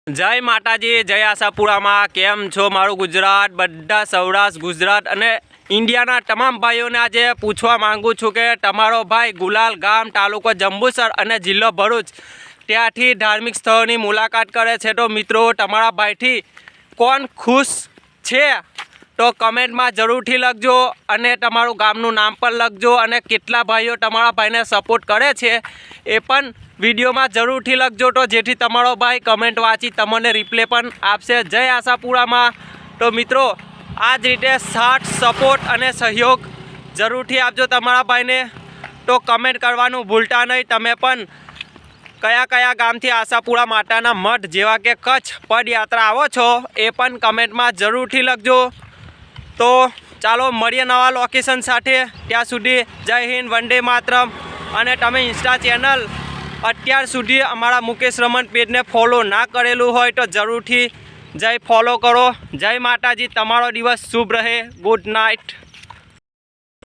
जय माताजी जय आशापुरा में केम छो मारू गुजरात बड़ा सौराष्ट्र गुजरात अने इंडिया तमाम भाईओ ने आज पूछवा मांगू छूँ कि तमारो भाई गुलाल गाम तालुको जंबूसर अने जिल्लो भरूच त्याथी धार्मिक स्थलोनी मुलाकात करे छे। तो मित्रों तमारा भाईथी कोण खुश छे तो कमेंट में जरूरथी लखजो अने तमारुं गामनुं नाम पण लखजो अने केटला भाईओ तमारा भाईने सपोर्ट करे छे ए पण विडियो में जरूरथी लखजो तो जेथी तमारो भाई कमेंट वाँची तमने रिप्ले पण आपशे। जय आशापुरा में तो मित्रों आज रीते साथ सपोर्ट अने सहयोग जरूरथी आपजो तमारा भाई ने। तो कमेंट करवानुं भूलता नहीं। तमे पण कया कया गामथी आशापुरा माताना मठ जेवा के कच्छ पदयात्रा आवो छो ए पण कमेंट में जरूरथी लखजो। तो चालो मळीए नवा लोकेशन साथे, त्यां सुधी जय हिंद वंदे मातरम। अने तमे इंस्टा चेनल अत्यार सुधी अमारा मुकेश रमन पेज ने फॉलो ना करेलू होय तो जरूरथी जय फॉलो करो। जय माताजी, तमारो दिवस शुभ रहे। Good night.